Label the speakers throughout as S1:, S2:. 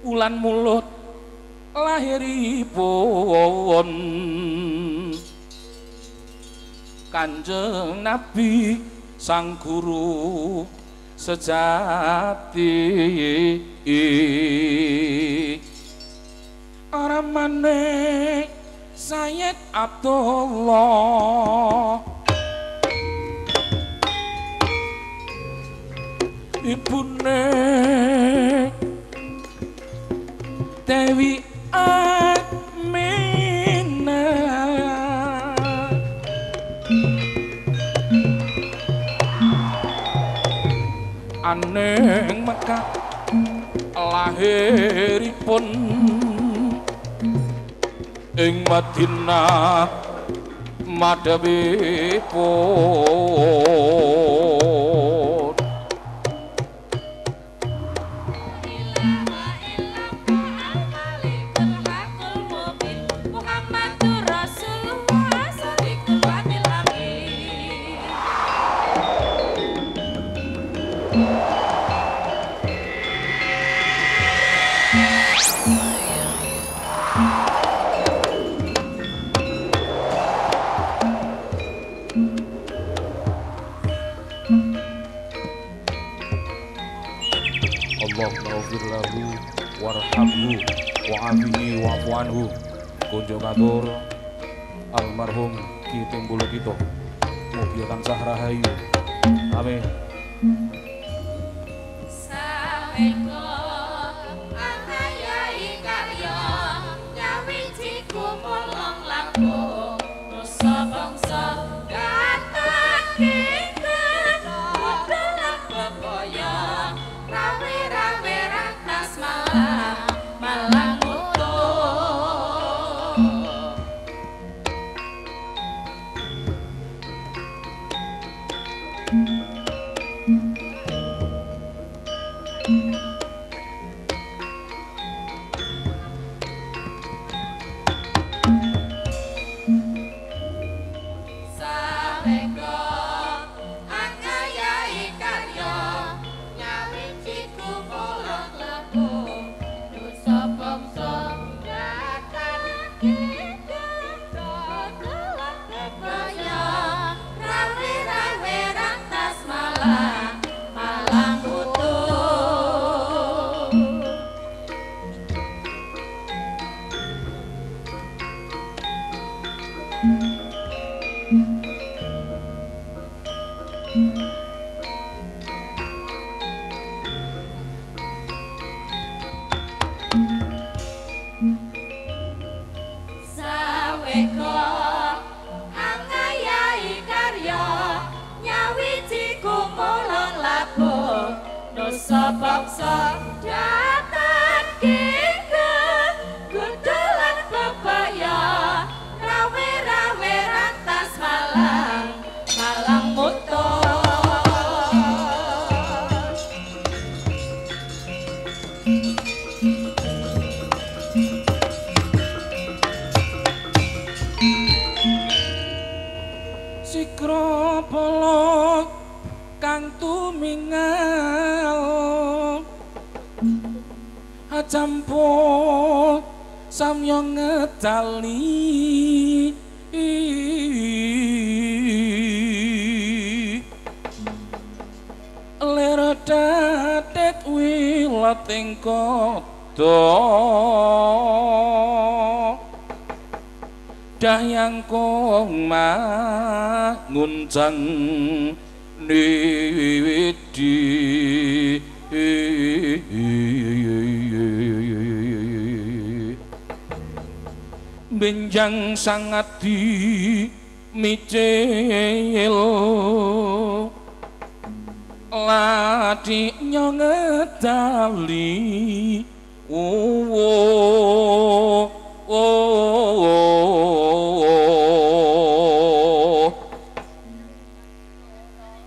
S1: ulan mulut lahiripun Kanjeng Nabi sang guru sejati ora maneh Sayyid Abdullah ibune Dewi Aminah aneng Mekah lahiripun ing Madinah madhepipun Allahumma lahu warhamhu wa'afihi wa'fu anhu kunjung atur almarhum Ki Timbul kita mugi tansah rahayu amin campur samya ngedali lera dadet wilating kodo dahyang kong manguncang niwidi benjang sangat di micil lati nyongedali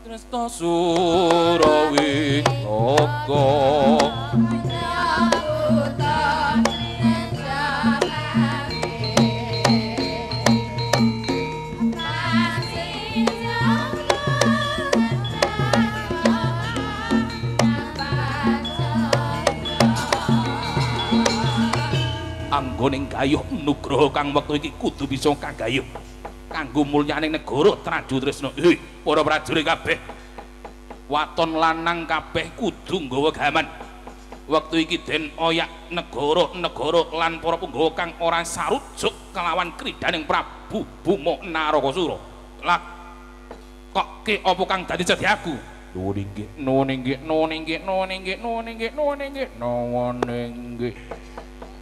S1: Tresna Surawi Loko anggoning gayuh nugraha kang wektu iki kudu bisa kagayuh kanggo mulyaning negara Traju Tresna. Para prajurit kabeh, waton lanang kabeh kudu nggawa gaman. Wektu iki den oyak negara-negara lan para punggawa kang ora sarujuk kelawan kridaning Prabu Bima Narakasura. Lah kok ke apa kang dadi sedyaku? Nuwun inggih.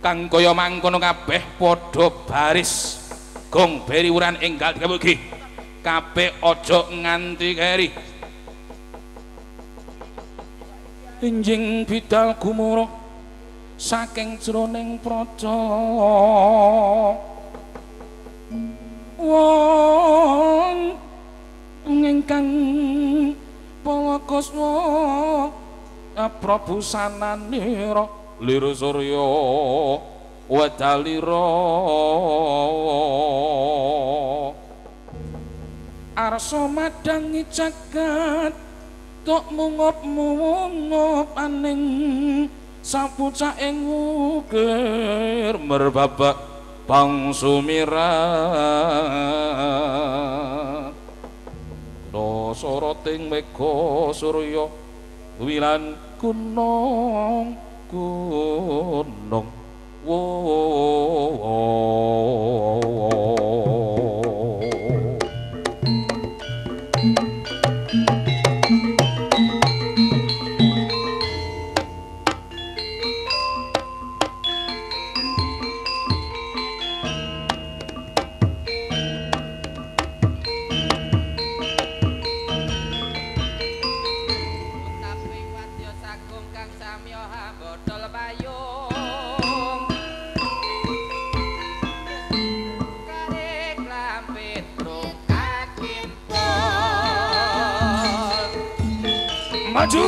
S1: Kang kaya mangkono kabeh padha baris gong beri wuran enggal dikawuhi. Kabeh aja nganti keri. Enjing bidal gumura saking jroning praja wong ingkang palakuswa Prabu Sananira Lira Surya Wedalira arsa madangi jagat tok mungop-mungop aning sapucak ing ukir merbabak bang sumira soroting mega surya wilan gunung wo maju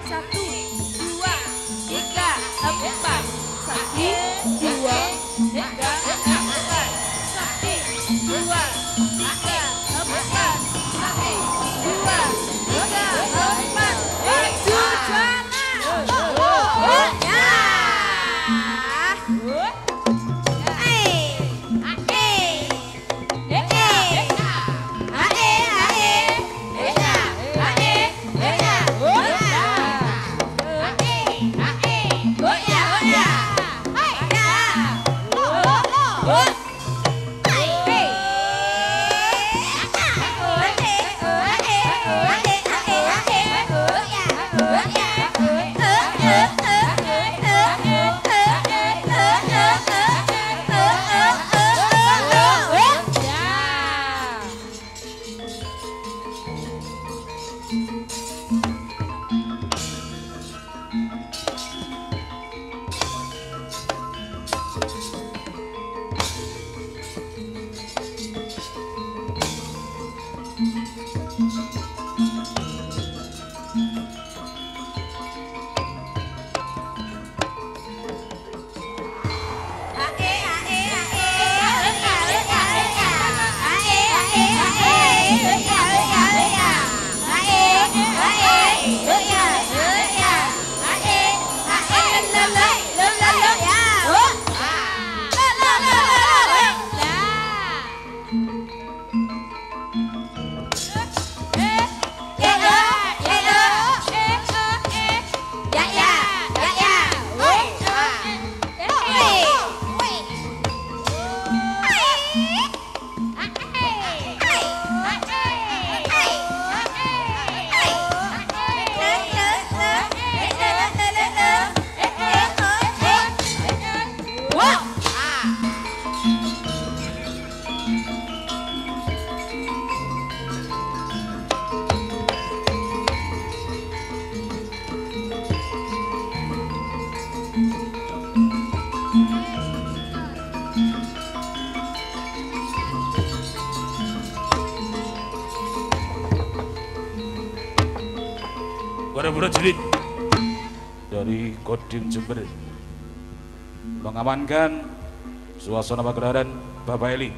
S2: Satu, dua, tiga, empat.
S1: prajurit dari Kodim Jember mengamankan suasana pagelaran Bapak Eli.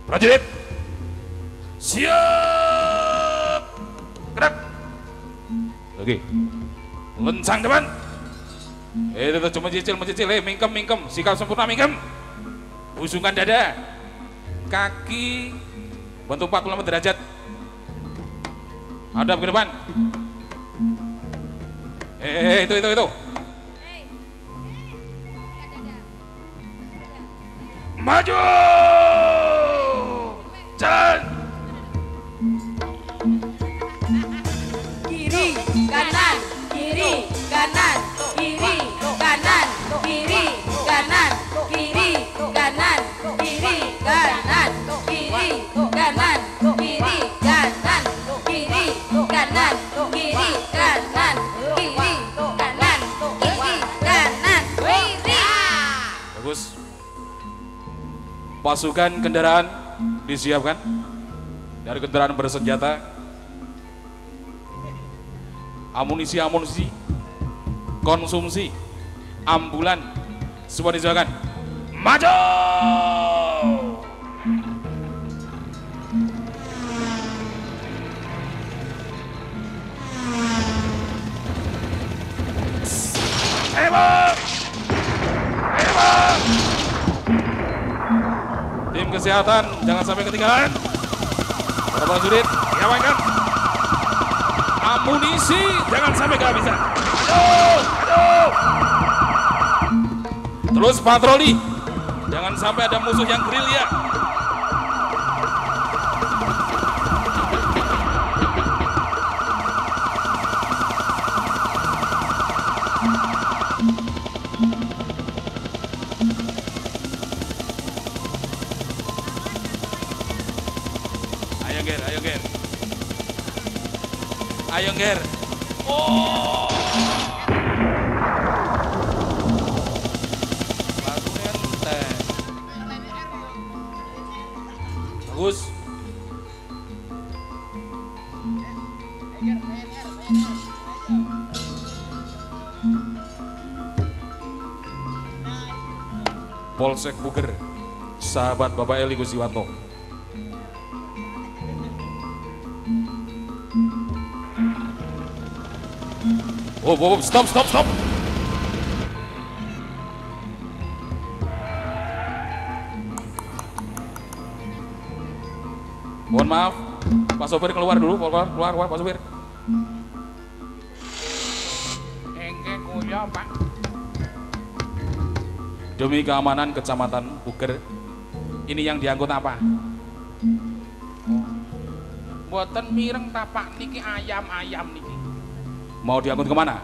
S1: Prajurit, siap, gerak. Oke, lencang depan. Itu cuma mencicil, mingkem, sikap sempurna mingkem. Busungkan dada, kaki bentuk 45 derajat. Hadap ke depan. Itu. Maju, jalan.
S2: Kiri, kanan, kiri, kanan, kiri, kanan, kiri, kanan, kiri, kanan, kiri, kanan, kiri, kanan, kiri, kanan, kiri, kanan, kiri, kanan, kiri, kanan, kiri, kanan, kiri.
S1: Bagus. Pasukan kendaraan disiapkan dari kendaraan bersenjata, amunisi, konsumsi, ambulan, semua disiapkan. Maju! Hebat! Tim kesehatan jangan sampai ketinggalan. Para prajurit diamankan. Amunisi jangan sampai kehabisan. Aduh. Terus patroli, jangan sampai ada musuh yang gerilya. Ayo ger. Oh. Lagu ente. Bagus. Polsek Buger, sahabat Bapak Eli Gustiwanto. Oh, stop. Mohon maaf, Pak sopir keluar dulu, keluar Pak sopir. Engke kuya, Pak. Demi keamanan Kecamatan Buger, ini yang diangkut apa? Mboten mireng tapak niki ayam niki. Mau diangkut kemana?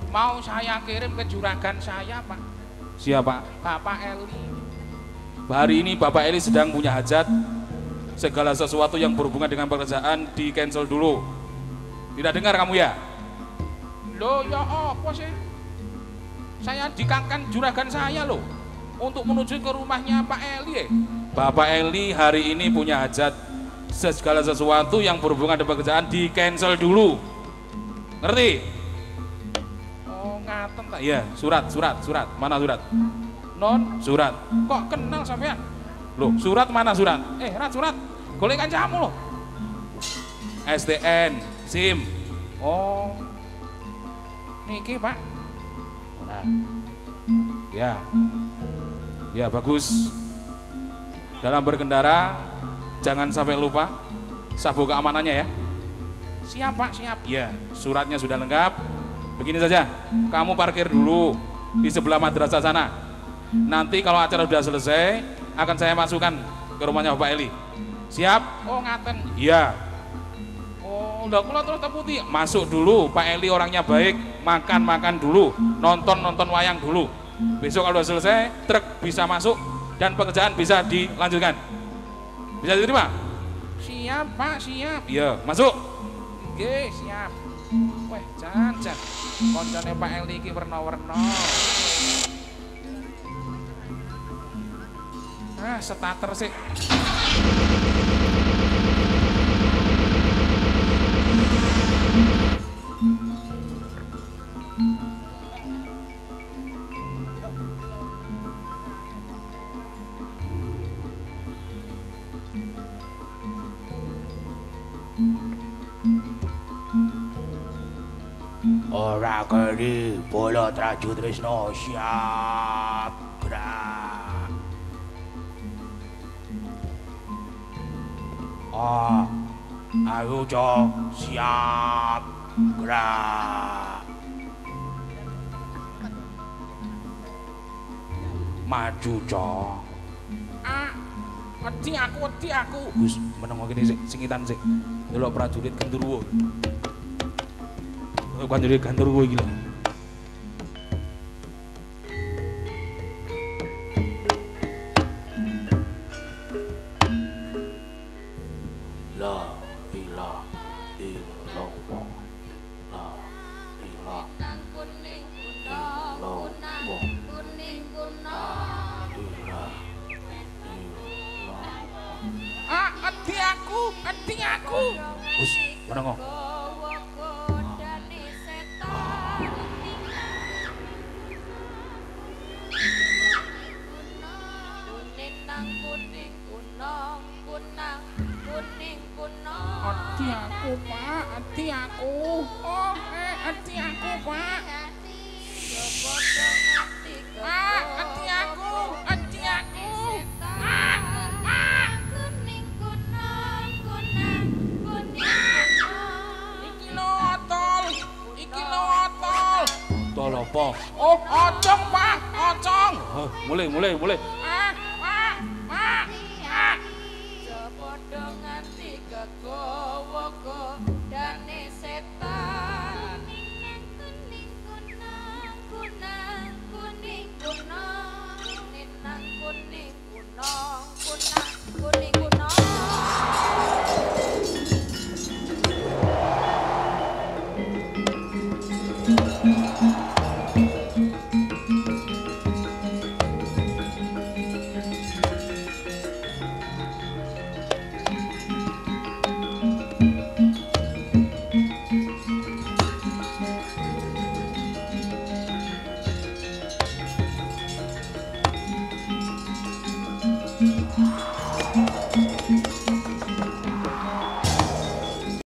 S1: Mau saya kirim ke juragan saya, Pak. Siapa? Bapak Eli. Hari ini Bapak Eli sedang punya hajat. Segala sesuatu yang berhubungan dengan pekerjaan di cancel dulu. Tidak dengar kamu ya? Loh ya apa sih? Saya dikangkan juragan saya loh untuk menuju ke rumahnya Pak Eli. Bapak Eli hari ini punya hajat. Segala sesuatu yang berhubungan dengan pekerjaan di cancel dulu. Ngerti? Oh ngaten tak? Iya, surat. Mana surat? Non, surat. Kok kenal sampean? Loh, surat mana surat? Surat. Golek kancamu loh. STN, SIM. Oh. Niki, Pak. Nah. Ya, bagus. Dalam berkendara jangan sampai lupa sabuk keamanannya ya. Siap Pak, siap. Ya, suratnya sudah lengkap. Begini saja, kamu parkir dulu di sebelah madrasah sana. Nanti kalau acara sudah selesai, akan saya masukkan ke rumahnya Bapak Eli. Siap? Oh ngaten. Iya. Oh, udah kula terus putih. Masuk dulu, Pak Eli orangnya baik. Makan dulu, nonton wayang dulu. Besok kalau sudah selesai, truk bisa masuk dan pekerjaan bisa dilanjutkan. Bisa diterima? Siap Pak, siap. Iya, masuk. Oke, siap. Weh, jan. Koncone Pak Eli iki werna-werna. Starter sih. Ora keri bola Traju Tresna siap gerak. Ayo Jo siap gerak. Maju Jo. Wedi aku. Wis meneng kene sik singitan sik. Delok prajurit Gandurwa. Prajurit Gandurwa iki lho. La ilaha illallah. La ilaha kuning ati aku. Wis, meneng kok. Ati aku, Pak. Ati aku, Pak. Ati aku. Iki lho otol. Otol apa? Oh, ocong, Pak. Ocong. Mulai.